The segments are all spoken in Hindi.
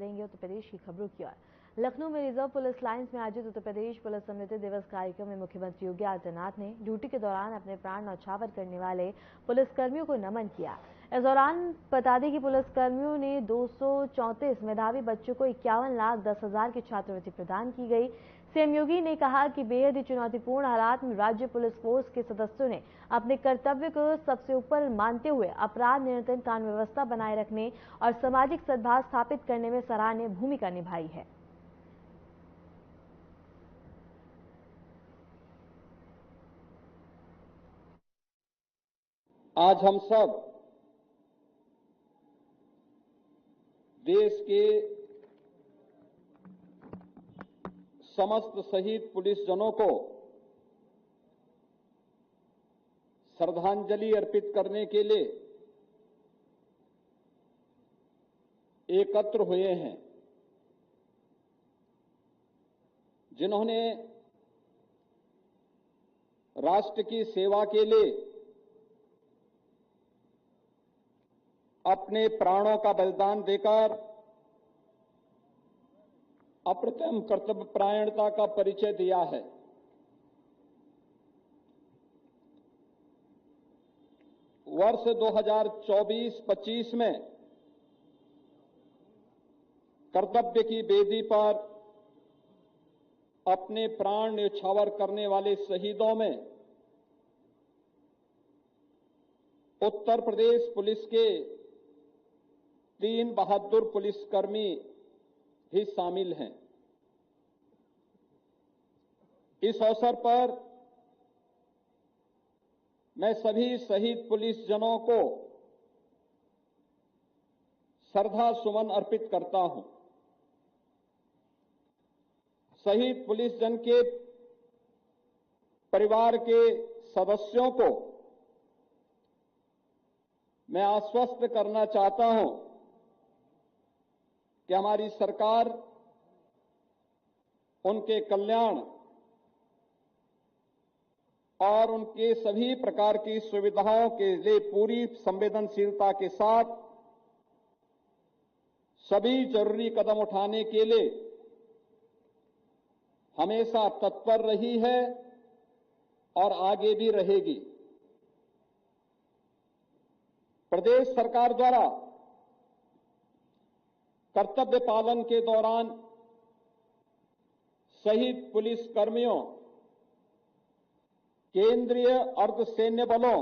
करेंगे उत्तर प्रदेश की खबरों की ओर। लखनऊ में रिजर्व पुलिस लाइंस में आयोजित उत्तर प्रदेश पुलिस स्मृति दिवस कार्यक्रम में मुख्यमंत्री योगी आदित्यनाथ ने ड्यूटी के दौरान अपने प्राण न्यौछावर करने वाले पुलिसकर्मियों को नमन किया। इस दौरान बता दें कि पुलिसकर्मियों ने 234 मेधावी बच्चों को 51,10,000 की छात्रवृत्ति प्रदान की गई। सीएम योगी ने कहा कि बेहद ही चुनौतीपूर्ण हालात में राज्य पुलिस फोर्स के सदस्यों ने अपने कर्तव्य को सबसे ऊपर मानते हुए अपराध नियंत्रण, कानून व्यवस्था बनाए रखने और सामाजिक सद्भाव स्थापित करने में सराहनीय भूमिका निभाई है। आज हम सब देश के समस्त शहीद पुलिसजनों को श्रद्धांजलि अर्पित करने के लिए एकत्र हुए हैं, जिन्होंने राष्ट्र की सेवा के लिए अपने प्राणों का बलिदान देकर अप्रतिम कर्तव्यपरायणता का परिचय दिया है। वर्ष 2024-25 में कर्तव्य की बेदी पर अपने प्राण न्यौछावर करने वाले शहीदों में उत्तर प्रदेश पुलिस के 3 बहादुर पुलिसकर्मी भी शामिल हैं। इस अवसर पर मैं सभी शहीद पुलिसजनों को श्रद्धा सुमन अर्पित करता हूं। शहीद पुलिसजन के परिवार के सदस्यों को मैं आश्वस्त करना चाहता हूं कि हमारी सरकार उनके कल्याण और उनके सभी प्रकार की सुविधाओं के लिए पूरी संवेदनशीलता के साथ सभी जरूरी कदम उठाने के लिए हमेशा तत्पर रही है और आगे भी रहेगी। प्रदेश सरकार द्वारा कर्तव्य पालन के दौरान शहीद पुलिसकर्मियों, केंद्रीय अर्धसैन्य बलों,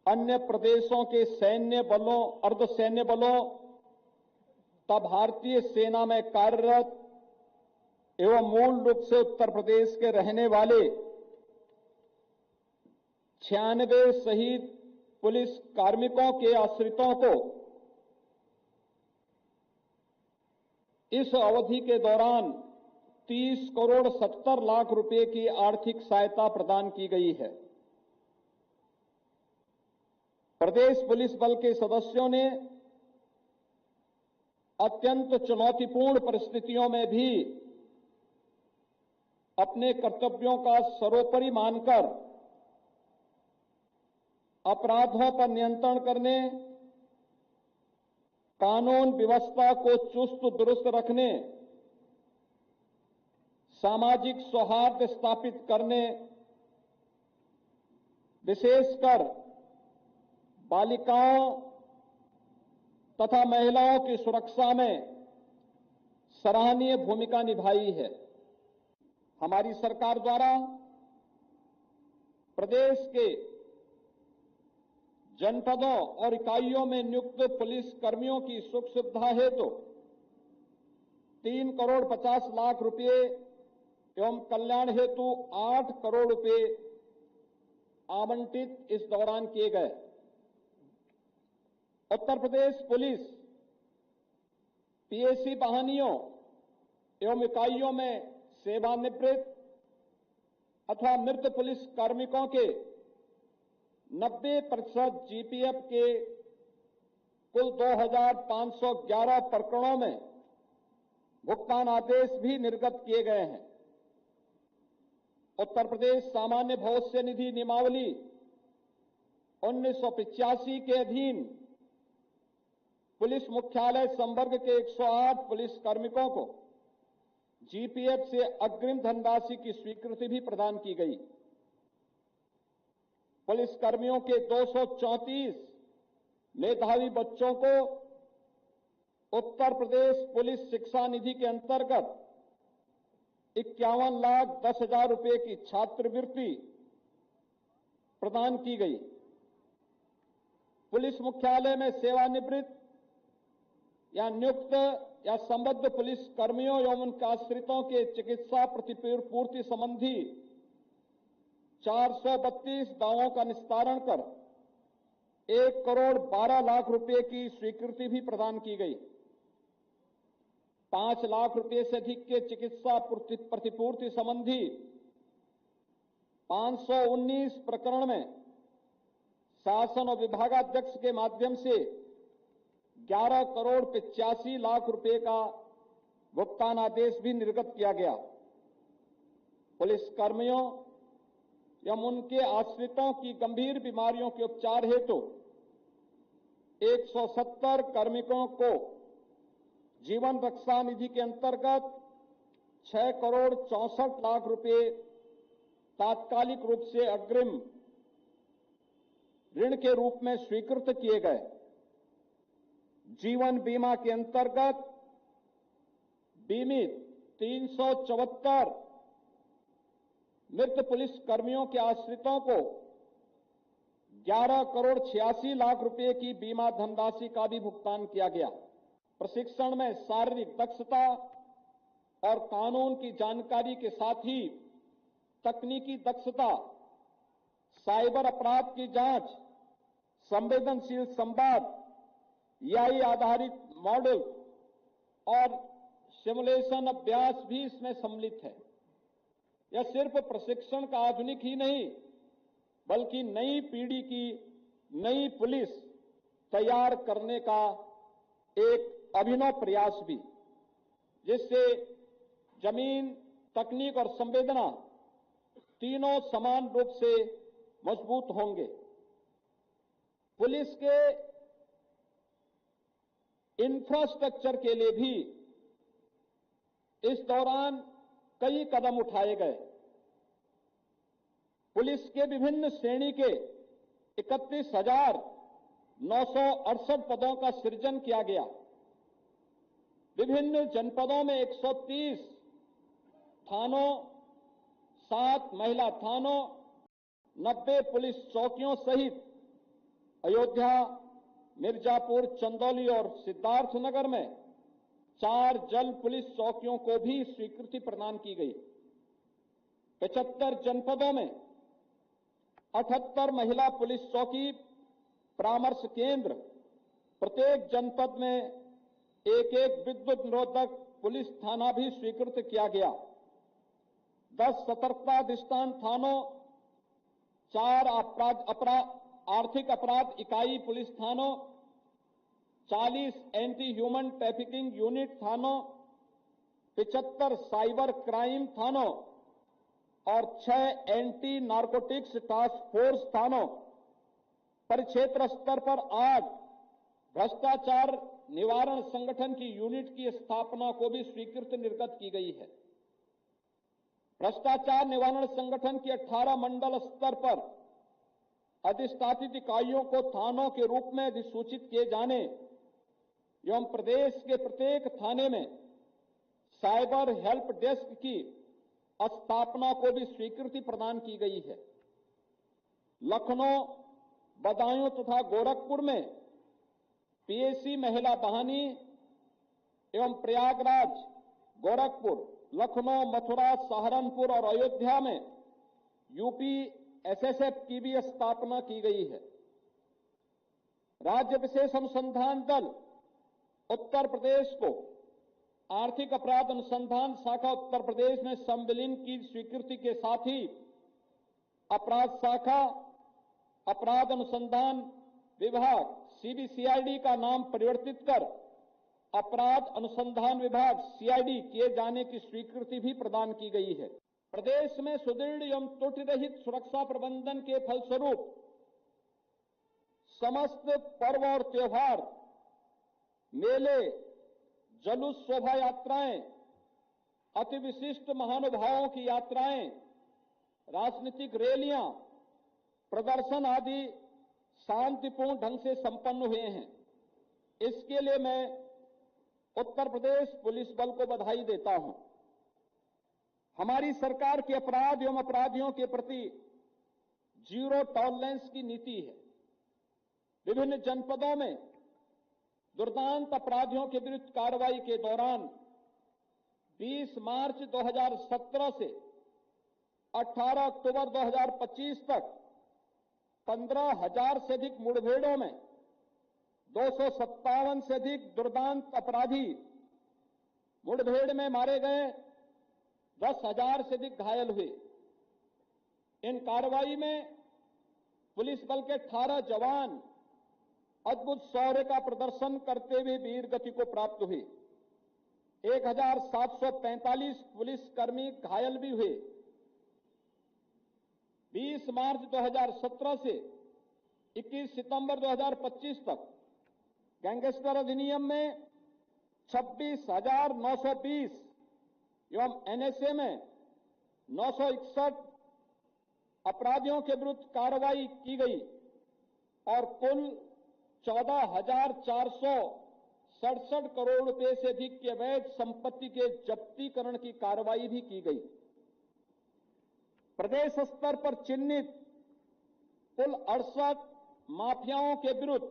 अन्य प्रदेशों के सैन्य बलों, अर्धसैन्य बलों तथा भारतीय सेना में कार्यरत एवं मूल रूप से उत्तर प्रदेश के रहने वाले 96 शहीद पुलिस कार्मिकों के आश्रितों को इस अवधि के दौरान 30 करोड़ 70 लाख रुपए की आर्थिक सहायता प्रदान की गई है। प्रदेश पुलिस बल के सदस्यों ने अत्यंत चुनौतीपूर्ण परिस्थितियों में भी अपने कर्तव्यों का सर्वोपरि मानकर अपराधों पर नियंत्रण करने, कानून व्यवस्था को चुस्त दुरुस्त रखने, सामाजिक सौहार्द स्थापित करने, विशेषकर बालिकाओं तथा महिलाओं की सुरक्षा में सराहनीय भूमिका निभाई है। हमारी सरकार द्वारा प्रदेश के जनपदों और इकाइयों में नियुक्त पुलिस कर्मियों की सुख सुविधा हेतु 3 करोड़ 50 लाख रुपए एवं कल्याण हेतु 8 करोड़ रुपए आवंटित इस दौरान किए गए। उत्तर प्रदेश पुलिस पीएसी वाहिनियों एवं इकाइयों में सेवानिवृत्त अथवा मृत पुलिस कार्मिकों के 90% जीपीएफ के कुल 2,511 प्रकरणों में भुगतान आदेश भी निर्गत किए गए हैं। उत्तर प्रदेश सामान्य भविष्य निधि नियमावली 1985 के अधीन पुलिस मुख्यालय संवर्ग के 108 पुलिस कार्मिकों को जीपीएफ से अग्रिम धनराशि की स्वीकृति भी प्रदान की गई। पुलिस कर्मियों के 234 मेधावी बच्चों को उत्तर प्रदेश पुलिस शिक्षा निधि के अंतर्गत 51,10,000 रुपये की छात्रवृत्ति प्रदान की गई। पुलिस मुख्यालय में सेवानिवृत्त या नियुक्त या संबद्ध पुलिस कर्मियों एवं उनके आश्रितों के चिकित्सा प्रतिपूर्ति संबंधी 432 दावों का निस्तारण कर 1,12,00,000 रुपये की स्वीकृति भी प्रदान की गई। 5 लाख रुपये से अधिक के चिकित्सा प्रतिपूर्ति संबंधी 519 प्रकरण में शासन और विभागाध्यक्ष के माध्यम से 11,85,00,000 रुपये का भुगतान आदेश भी निर्गत किया गया। पुलिस कर्मियों एवं उनके आश्रितों की गंभीर बीमारियों के उपचार हेतु 170 कार्मिकों को जीवन रक्षा निधि के अंतर्गत 6,64,00,000 रुपये तात्कालिक रूप से अग्रिम ऋण के रूप में स्वीकृत किए गए। जीवन बीमा के अंतर्गत बीमित 374 मृत पुलिस कर्मियों के आश्रितों को 11,86,00,000 रुपये की बीमा धनराशि का भी भुगतान किया गया। प्रशिक्षण में शारीरिक दक्षता और कानून की जानकारी के साथ ही तकनीकी दक्षता, साइबर अपराध की जांच, संवेदनशील संवाद, एआई आधारित मॉडल और सिमुलेशन अभ्यास भी इसमें सम्मिलित है। यह सिर्फ प्रशिक्षण का आधुनिक ही नहीं बल्कि नई पीढ़ी की नई पुलिस तैयार करने का एक अभिनव प्रयास भी, जिससे जमीन, तकनीक और संवेदना तीनों समान रूप से मजबूत होंगे। पुलिस के इंफ्रास्ट्रक्चर के लिए भी इस दौरान कई कदम उठाए गए। पुलिस के विभिन्न श्रेणी के 31,968 पदों का सृजन किया गया। विभिन्न जनपदों में 130 थानों, 7 महिला थानों, 90 पुलिस चौकियों सहित अयोध्या, मिर्जापुर, चंदौली और सिद्धार्थनगर में 4 जल पुलिस चौकियों को भी स्वीकृति प्रदान की गई। 75 जनपदों में 78 महिला पुलिस चौकी परामर्श केंद्र, प्रत्येक जनपद में एक विद्युत निरोधक पुलिस थाना भी स्वीकृत किया गया। 10 सतर्कता अधिष्ठान थानों, 4 आर्थिक अपराध इकाई पुलिस थानों, 40 एंटी ह्यूमन ट्रैफिकिंग यूनिट थानों, 75 साइबर क्राइम थानों और 6 एंटी नारकोटिक्स टास्क फोर्स थानों, परिक्षेत्र स्तर पर 8 भ्रष्टाचार निवारण संगठन की यूनिट की स्थापना को भी स्वीकृति निर्गत की गई है। भ्रष्टाचार निवारण संगठन की 18 मंडल स्तर पर अधिष्ठापित इकाइयों को थानों के रूप में अधिसूचित किए जाने एवं प्रदेश के प्रत्येक थाने में साइबर हेल्प डेस्क की स्थापना को भी स्वीकृति प्रदान की गई है। लखनऊ, बदायूं तथा गोरखपुर में पीएसी महिला बहानी एवं प्रयागराज, गोरखपुर, लखनऊ, मथुरा, सहारनपुर और अयोध्या में यूपी एसएसएफ की भी स्थापना की गई है। राज्य विशेष अनुसंधान दल उत्तर प्रदेश को आर्थिक अपराध अनुसंधान शाखा उत्तर प्रदेश में संविलीन की स्वीकृति के साथ ही अपराध शाखा अपराध अनुसंधान विभाग सीबीसीआईडी का नाम परिवर्तित कर अपराध अनुसंधान विभाग सीआईडी किए जाने की स्वीकृति भी प्रदान की गई है। प्रदेश में सुदृढ़ एवं त्रुटि रहित सुरक्षा प्रबंधन के फलस्वरूप समस्त पर्व और त्योहार मेले, जलूस शोभा यात्राएं, अति विशिष्ट महानुभावों की यात्राएं, राजनीतिक रैलियां, प्रदर्शन आदि शांतिपूर्ण ढंग से संपन्न हुए हैं। इसके लिए मैं उत्तर प्रदेश पुलिस बल को बधाई देता हूं। हमारी सरकार के अपराध एवं अपराधियों के प्रति जीरो टॉलरेंस की नीति है। विभिन्न जनपदों में दुर्दांत अपराधियों के विरुद्ध कार्रवाई के दौरान 20 मार्च 2017 से 18 अक्टूबर 2025 तक 15,000 से अधिक मुठभेड़ों में 257 से अधिक दुर्दांत अपराधी मुठभेड़ में मारे गए, 10,000 से अधिक घायल हुए। इन कार्रवाई में पुलिस बल के 18 जवान अद्भुत शौर्य का प्रदर्शन करते हुए वीर गति को प्राप्त हुए। 1745 पुलिसकर्मी घायल भी हुए। 20 मार्च 2017 से 21 सितंबर 2025 तक गैंगस्टर अधिनियम में 26,920 एवं एनएसए में 961 अपराधियों के विरुद्ध कार्रवाई की गई और कुल 14,467 करोड़ रुपए से अधिक की अवैध संपत्ति के जब्तीकरण की कार्रवाई भी की गई। प्रदेश स्तर पर चिन्हित कुल 68 माफियाओं के विरुद्ध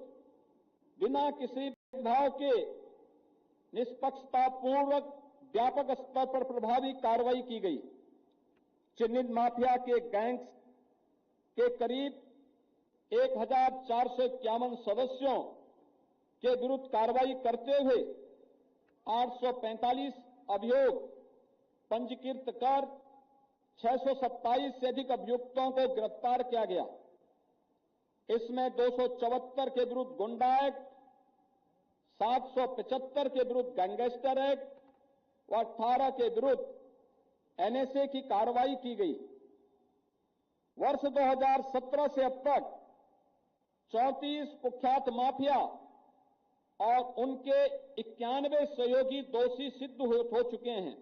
बिना किसी भेदभाव के निष्पक्षतापूर्वक व्यापक स्तर पर प्रभावी कार्रवाई की गई। चिन्हित माफिया के गैंग्स के करीब 1,451 सदस्यों के विरुद्ध कार्रवाई करते हुए 845 अभियोग पंजीकृत कर 627 से अधिक अभियुक्तों को गिरफ्तार किया गया। इसमें 274 के विरुद्ध गुंडा एक्ट, 775 के विरुद्ध गैंगस्टर एक्ट व 18 के विरुद्ध एनएसए की कार्रवाई की गई। वर्ष 2017 से अब तक 34 कुख्यात माफिया और उनके 91 सहयोगी दोषी सिद्ध हो चुके हैं,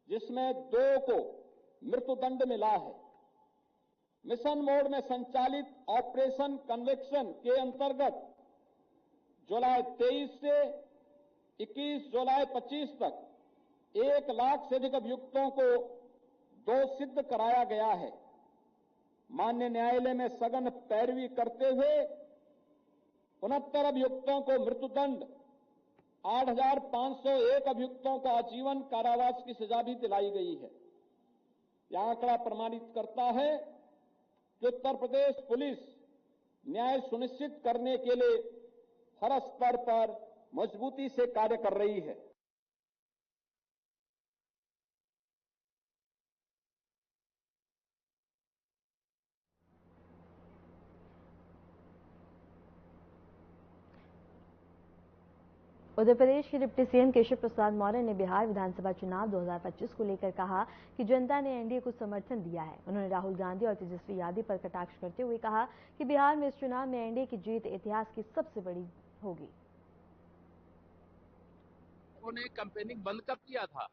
जिसमें 2 को मृत्युदंड मिला है। मिशन मोड में संचालित ऑपरेशन कन्विक्शन के अंतर्गत जुलाई 23 से 21 जुलाई 25 तक 1 लाख से अधिक अभियुक्तों को दोष सिद्ध कराया गया है। माननीय न्यायालय में सघन पैरवी करते हुए 69 अभियुक्तों को मृत्युदंड, 8,501 अभियुक्तों को आजीवन कारावास की सजा भी दिलाई गई है। यह आंकड़ा प्रमाणित करता है कि उत्तर प्रदेश पुलिस न्याय सुनिश्चित करने के लिए हर स्तर पर मजबूती से कार्य कर रही है। उत्तर प्रदेश के डिप्टी सीएम केशव प्रसाद मौर्य ने बिहार विधानसभा चुनाव 2025 को लेकर कहा कि जनता ने एनडीए को समर्थन दिया है। उन्होंने राहुल गांधी और तेजस्वी यादव पर कटाक्ष करते हुए कहा कि बिहार में इस चुनाव में एनडीए की जीत इतिहास की सबसे बड़ी होगी। उन्होंने कैंपेनिंग बंद कब किया था?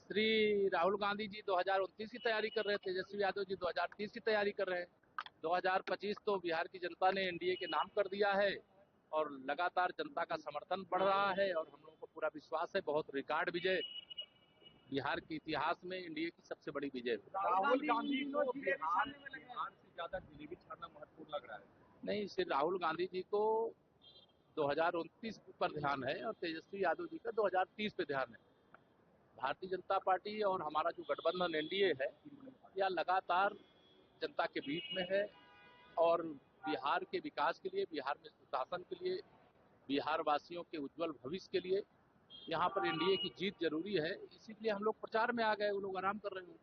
श्री राहुल गांधी जी 2029 की तैयारी कर रहे हैं, तेजस्वी यादव जी 2030 की तैयारी कर रहे हैं। 2025 तो बिहार की जनता ने एनडीए के नाम कर दिया है और लगातार जनता का समर्थन बढ़ रहा है और हम लोगों को पूरा विश्वास है बहुत रिकॉर्ड विजय बिहार के इतिहास में एनडीए की सबसे बड़ी विजय। राहुल गांधी को बिहार से ज्यादा जिलेबी छाना महत्वपूर्ण लग रहा है। नहीं, श्री राहुल गांधी जी को 2029 पर ध्यान है और तेजस्वी यादव जी का 2030 पे ध्यान है। भारतीय जनता पार्टी और हमारा जो गठबंधन एनडीए है यह लगातार जनता के बीच में है और बिहार के विकास के लिए, बिहार में सुशासन के लिए, बिहार वासियों के उज्जवल भविष्य के लिए यहाँ पर एनडीए की जीत जरूरी है। इसीलिए हम लोग प्रचार में आ गए, वो लोग आराम कर रहे हैं।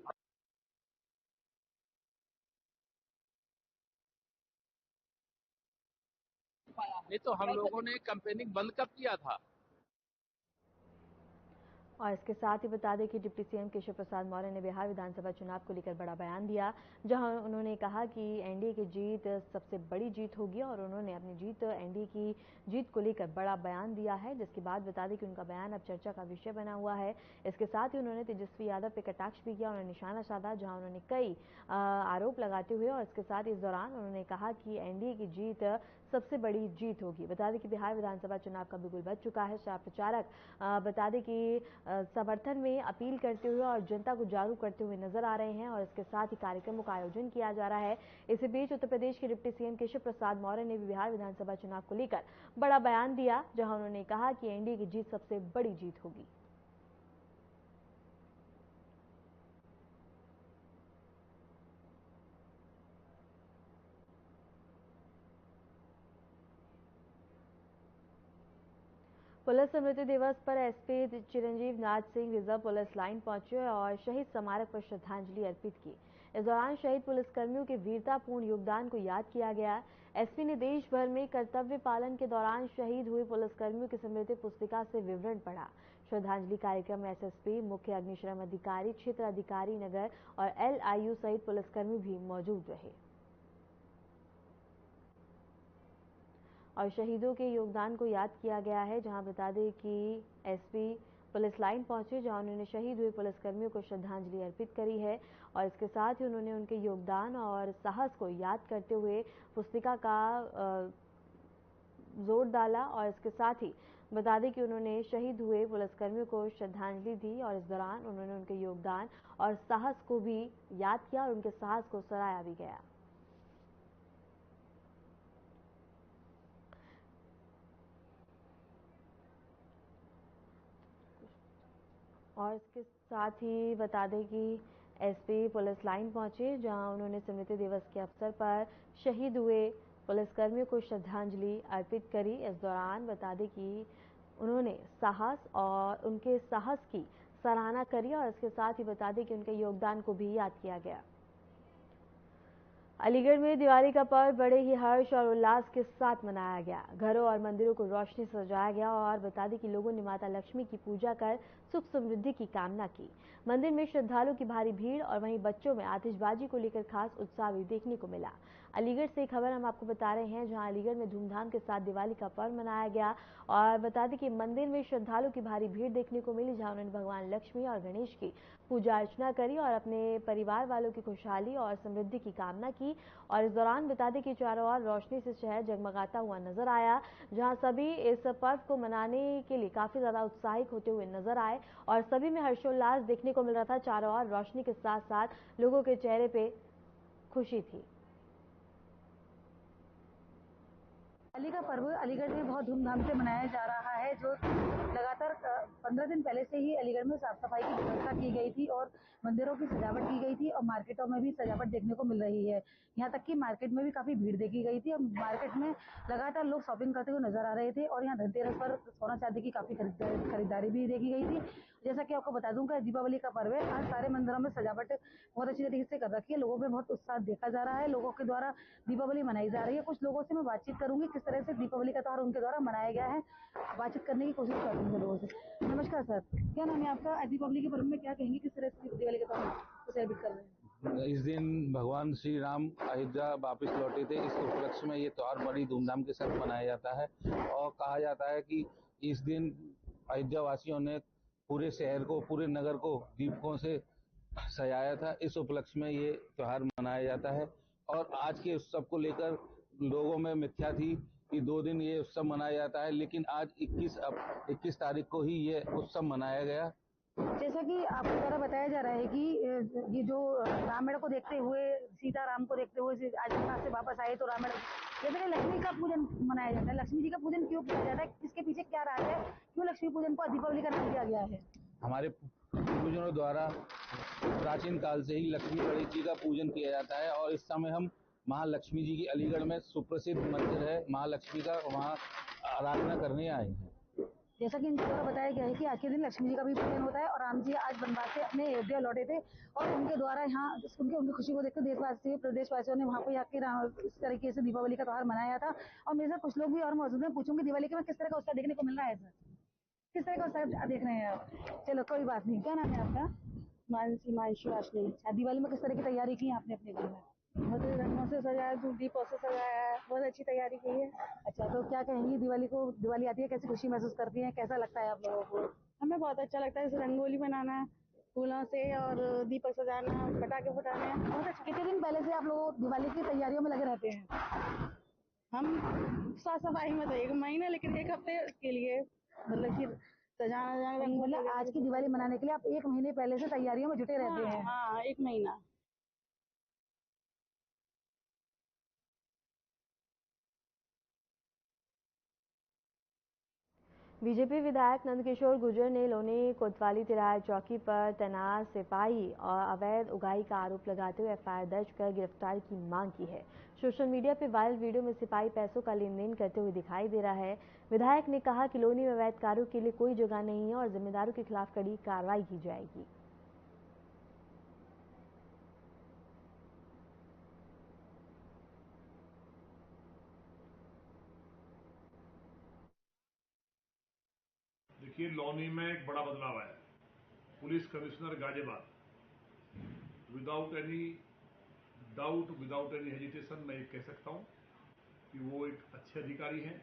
नहीं तो हम लोगों ने कैंपेनिंग बंद कब किया था? और इसके साथ ही बता दें कि डिप्टी सीएम केशव प्रसाद मौर्य ने बिहार विधानसभा चुनाव को लेकर बड़ा बयान दिया, जहां उन्होंने कहा कि एनडीए की जीत सबसे बड़ी जीत होगी और उन्होंने अपनी एनडीए की जीत को लेकर बड़ा बयान दिया है, जिसके बाद बता दें कि उनका बयान अब चर्चा का विषय बना हुआ है। इसके साथ ही उन्होंने तेजस्वी यादव पर कटाक्ष भी किया, उन्होंने निशाना साधा, जहाँ उन्होंने कई आरोप लगाते हुए और इसके साथ इस दौरान उन्होंने कहा कि एनडीए की जीत सबसे बड़ी जीत होगी। बता दें कि बिहार विधानसभा चुनाव का बिगुल बज चुका है। स्टार प्रचारक बता दें कि समर्थन में अपील करते हुए और जनता को जागरूक करते हुए नजर आ रहे हैं और इसके साथ ही कार्यक्रमों का आयोजन किया जा रहा है। इसी बीच उत्तर प्रदेश के डिप्टी सीएम केशव प्रसाद मौर्य ने भी बिहार विधानसभा चुनाव को लेकर बड़ा बयान दिया, जहां उन्होंने कहा कि एनडीए की जीत सबसे बड़ी जीत होगी। पुलिस स्मृति दिवस पर एसपी चिरंजीव Nath Singh reserve police line पहुंचे और शहीद स्मारक पर श्रद्धांजलि अर्पित की। इस दौरान शहीद पुलिसकर्मियों के वीरतापूर्ण योगदान को याद किया गया। एसपी ने देश भर में कर्तव्य पालन के दौरान शहीद हुए पुलिसकर्मियों की स्मृति पुस्तिका से विवरण पढ़ा। श्रद्धांजलि कार्यक्रम में एसएसपी, मुख्य अग्निशमन अधिकारी, क्षेत्र अधिकारी नगर और एलआईयू सहित पुलिसकर्मी भी मौजूद रहे और शहीदों के योगदान को याद किया गया है। जहां बता दें कि एसपी पुलिस लाइन पहुंचे, जहां उन्होंने शहीद हुए पुलिसकर्मियों को श्रद्धांजलि अर्पित करी है और इसके साथ ही उन्होंने उनके योगदान और साहस को याद करते हुए पुस्तिका का जोर डाला और इसके साथ ही बता दें कि उन्होंने शहीद हुए पुलिसकर्मियों को श्रद्धांजलि दी और इस दौरान उन्होंने उनके योगदान और साहस को भी याद किया और उनके साहस को सराहा भी गया। और इसके साथ ही बता दें कि एसपी पुलिस लाइन पहुंचे, जहां उन्होंने स्मृति दिवस के अवसर पर शहीद हुए पुलिसकर्मियों को श्रद्धांजलि अर्पित करी। इस दौरान बता दें कि उन्होंने साहस और उनके साहस की सराहना करी और इसके साथ ही बता दें कि उनके योगदान को भी याद किया गया। अलीगढ़ में दिवाली का पर्व बड़े ही हर्ष और उल्लास के साथ मनाया गया। घरों और मंदिरों को रोशनी से सजाया गया और बता दें कि लोगों ने माता लक्ष्मी की पूजा कर सुख समृद्धि की कामना की। मंदिर में श्रद्धालुओं की भारी भीड़ और वहीं बच्चों में आतिशबाजी को लेकर खास उत्साह भी देखने को मिला। अलीगढ़ से खबर हम आपको बता रहे हैं, जहां अलीगढ़ में धूमधाम के साथ दिवाली का पर्व मनाया गया और बता दें कि मंदिर में श्रद्धालुओं की भारी भीड़ देखने को मिली, जहां उन्होंने भगवान लक्ष्मी और गणेश की पूजा अर्चना करी और अपने परिवार वालों की खुशहाली और समृद्धि की कामना की। और इस दौरान बता दें कि चारों ओर रोशनी से शहर जगमगाता हुआ नजर आया, जहां सभी इस पर्व को मनाने के लिए काफी ज्यादा उत्साहित होते हुए नजर आए और सभी में हर्षोल्लास देखने को मिल रहा था। चारों ओर रोशनी के साथ साथ लोगों के चेहरे पे खुशी थी। दिवाली का पर्व अलीगढ़ में बहुत धूमधाम से मनाया जा रहा है, जो लगातार 15 दिन पहले से ही अलीगढ़ में साफ सफाई की व्यवस्था की गई थी और मंदिरों की सजावट की गई थी और मार्केटों में भी सजावट देखने को मिल रही है। यहाँ तक कि मार्केट में भी काफी भीड़ देखी गई थी और मार्केट में लगातार लोग शॉपिंग करते हुए नजर आ रहे थे और यहाँ धनतेरस पर सोना चांदी की काफी खरीदारी भी देखी गई थी। जैसा कि आपको बता दूं कि दीपावली का पर्व है, आज सारे मंदिरों में सजावट बहुत अच्छी तरीके से कर रखी है। लोगों में बहुत उत्साह देखा जा रहा है, लोगों के द्वारा दीपावली मनाई जा रही है। कुछ लोगों से मैं बातचीत करूंगी किस तरह से दीपावली का त्योहार उनके द्वारा मनाया गया है, बातचीत करने की कोशिश करूंगी लोगों से। नमस्कार सर, क्या नाम है आपका? आज दीपावली के पर्व में क्या कहेंगे, किस तरह से दिवाली का त्योहार को सेलिब्रेट कर रहे हैं? इस दिन भगवान श्री राम अयोध्या वापस लौटे थे। इस उपलक्ष्य में ये त्योहार बड़ी धूमधाम के साथ मनाया जाता है और कहा जाता है कि इस दिन अयोध्या वासियों ने पूरे शहर को, पूरे नगर को दीपकों से सजाया था। इस उपलक्ष्य में ये त्योहार मनाया जाता है और आज के उत्सव को लेकर लोगों में मिथ्या थी कि 2 दिन ये उत्सव मनाया जाता है, लेकिन आज 21 तारीख को ही ये उत्सव मनाया गया। जैसा कि आपके द्वारा बताया जा रहा है कि ये जो रामायण को देखते हुए, सीताराम को देखते हुए अयोध्या से वापस आए तो रामायण, जैसे लक्ष्मी का पूजन मनाया जाता है। लक्ष्मी जी का पूजन क्यों किया जाता है, इसके पीछे क्या राज है, क्यों लक्ष्मी पूजन को दीपावली का नाम दिया गया है? हमारे पूर्वजों द्वारा प्राचीन काल से ही लक्ष्मी गणेश जी का पूजन किया जाता है और इस समय हम महालक्ष्मी जी की अलीगढ़ में सुप्रसिद्ध मंदिर है महालक्ष्मी का, वहाँ आराधना करने आए हैं। जैसा कि इनके द्वारा बताया गया है कि आज के दिन लक्ष्मी जी का भी पूजन होता है और राम जी आज वनवास से अपने अयोध्या लौटे थे और उनके द्वारा यहाँ उनकी खुशी को देखकर प्रदेशवासियों ने वहाँ पर आके इस तरीके से दीपावली का त्योहार मनाया था। और मेरे साथ कुछ लोग भी और मौजूद हैं, पूछूंगी दिवाली के में किस तरह का उत्साह देखने को मिल रहा है सर? किस तरह का उत्साह देख रहे हैं आप? चलो कोई बात नहीं, क्या नाम है आपका? हिमांशु आशनी। अच्छा, दिवाली में किस तरह की तैयारी की है आपने अपने घर में? बहुत रंगों से सजाया है, दीपों से सजाया है, बहुत अच्छी तैयारी की है। अच्छा, तो क्या कहेंगी दिवाली आती है कैसी खुशी महसूस करती हैं, कैसा लगता है आप लोगों को? हमें बहुत अच्छा लगता है, जैसे रंगोली बनाना, फूलों से और दीपक सजाना, पटाखे फटाने, बहुत अच्छा। कितने दिन पहले से आप लोग दिवाली की तैयारियों में लगे रहते हैं? हम साफ सफाई में तो 1 महीना, लेकिन 1 हफ्ते के लिए मतलब कि सजाना रंगोली। मतलब आज की दिवाली मनाने के लिए आप 1 महीने पहले से तैयारियों में जुटे रहते हैं? हाँ, 1 महीना। बीजेपी विधायक नंदकिशोर गुर्जर ने लोनी कोतवाली तिराहा चौकी पर तैनात सिपाही और अवैध उगाही का आरोप लगाते हुए एफआईआर दर्ज कर गिरफ्तारी की मांग की है। सोशल मीडिया पर वायरल वीडियो में सिपाही पैसों का लेन देन करते हुए दिखाई दे रहा है। विधायक ने कहा कि लोनी में अवैध कार्यों के लिए कोई जगह नहीं है और जिम्मेदारों के खिलाफ कड़ी कार्रवाई की जाएगी। देखिए, लौनी में एक बड़ा बदलाव आया है। Police commissioner Ghaziabad without any doubt, without any hesitation मैं ये कह सकता हूं कि वो एक अच्छे अधिकारी हैं।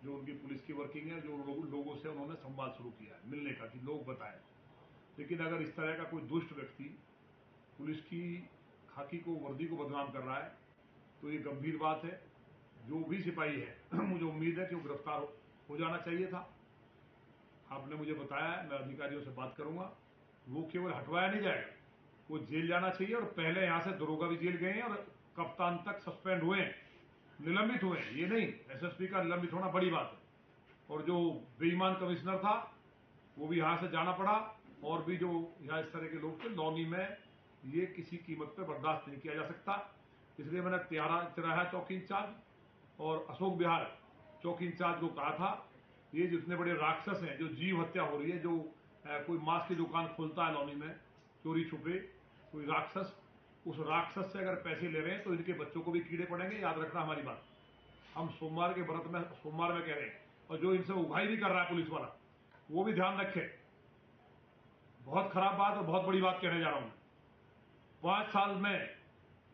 जो उनकी पुलिस की वर्किंग है, जो लोगों से उन्होंने संवाद शुरू किया है मिलने का, कि लोग बताएं। लेकिन अगर इस तरह का कोई दुष्ट व्यक्ति पुलिस की खाकी को, वर्दी को बदनाम कर रहा है तो ये गंभीर बात है। जो भी सिपाही है मुझे उम्मीद है कि वो गिरफ्तार हो जाना चाहिए था। आपने मुझे बताया, मैं अधिकारियों से बात करूंगा। वो केवल हटवाया नहीं जाएगा, वो जेल जाना चाहिए। और पहले यहां से दरोगा भी जेल गए हैं और कप्तान तक सस्पेंड हुए हैं, निलंबित हुए हैं। ये नहीं, एसएसपी का निलंबित होना बड़ी बात है। और जो बेईमान कमिश्नर था वो भी यहां से जाना पड़ा। और भी जो यहाँ इस तरह के लोग थे, लौनी में ये किसी कीमत पर बर्दाश्त नहीं किया जा सकता। इसलिए मैंने तिराहा चौकी इंचार्ज और अशोक विहार चौकी इंचार्ज को कहा था, ये जितने बड़े राक्षस हैं, जो जीव हत्या हो रही है, जो कोई मांस की दुकान खोलता है लौनी में चोरी छुपे, कोई राक्षस, उस राक्षस से अगर पैसे ले रहे हैं तो इनके बच्चों को भी कीड़े पड़ेंगे। याद रखना हमारी बात। हम सोमवार के व्रत में सोमवार में कह रहे हैं। और जो इनसे उगाही भी कर रहा है पुलिस वाला, वो भी ध्यान रखे। बहुत खराब बात और बहुत बड़ी बात कहने जा रहा हूं। 5 साल में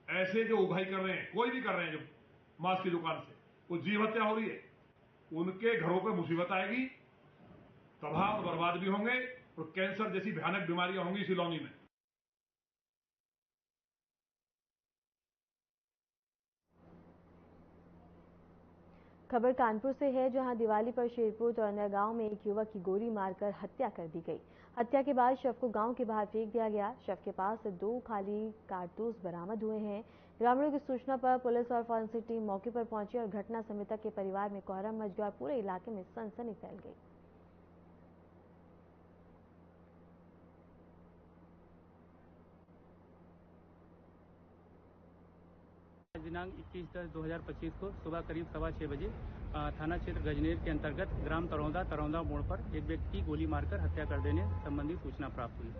ऐसे जो उगाही कर रहे हैं, कोई भी कर रहे हैं, जो मांस की दुकान से वो जीव हत्या हो रही है, उनके घरों पे मुसीबत आएगी, तबाह और बर्बाद भी होंगे और कैंसर जैसी भयानक बीमारियां होंगी इसी लौनी में। खबर कानपुर से है, जहां दिवाली पर शेरपुर तोरनिया गांव में एक युवक की गोली मारकर हत्या कर दी गई। हत्या के बाद शव को गांव के बाहर फेंक दिया गया। शव के पास से 2 खाली कारतूस बरामद हुए हैं। ग्रामीणों की सूचना पर पुलिस और फॉरेंसिक टीम मौके पर पहुंची और घटना से मृतक के परिवार में कोहराम मच गया और पूरे इलाके में सनसनी फैल गई। दिनांक 21/10/2025 को सुबह करीब 6:15 बजे थाना क्षेत्र गजनेर के अंतर्गत ग्राम तरौंदा मोड़ पर एक व्यक्ति की गोली मारकर हत्या कर देने संबंधी सूचना प्राप्त हुई।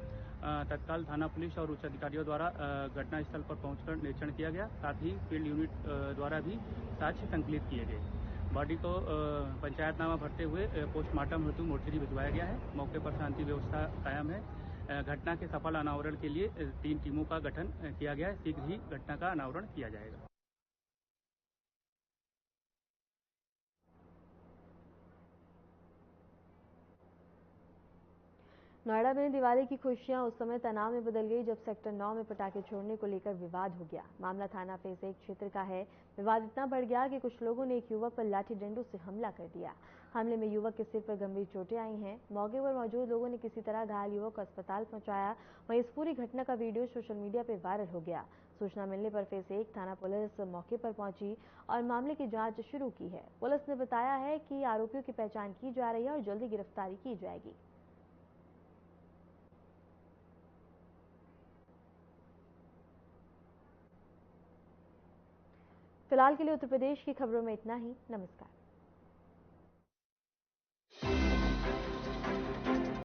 तत्काल थाना पुलिस और उच्च अधिकारियों द्वारा घटनास्थल पर पहुंचकर निरीक्षण किया गया। साथ ही फील्ड यूनिट द्वारा भी साक्ष्य संकलित किए गए। बॉडी को पंचायतनामा भरते हुए पोस्टमार्टम हेतु मोर्चरी भिजवाया गया है। मौके पर शांति व्यवस्था कायम है। घटना के सफल अनावरण के लिए 3 टीमों का गठन किया गया है। शीघ्र ही घटना का अनावरण किया जाएगा। नोएडा में दिवाली की खुशियां उस समय तनाव में बदल गई जब सेक्टर 9 में पटाखे छोड़ने को लेकर विवाद हो गया। मामला थाना फेज 1 क्षेत्र का है। विवाद इतना बढ़ गया कि कुछ लोगों ने एक युवक पर लाठी डंडों से हमला कर दिया। हमले में युवक के सिर पर गंभीर चोटें आई हैं। मौके पर मौजूद लोगों ने किसी तरह घायल युवक को अस्पताल पहुंचाया। वहीं इस पूरी घटना का वीडियो सोशल मीडिया पर वायरल हो गया। सूचना मिलने पर फेज 1 थाना पुलिस मौके पर पहुंची और मामले की जांच शुरू की है। पुलिस ने बताया है कि आरोपियों की पहचान की जा रही है और जल्दी गिरफ्तारी की जाएगी। फिलहाल के लिए उत्तर प्रदेश की खबरों में इतना ही। नमस्कार।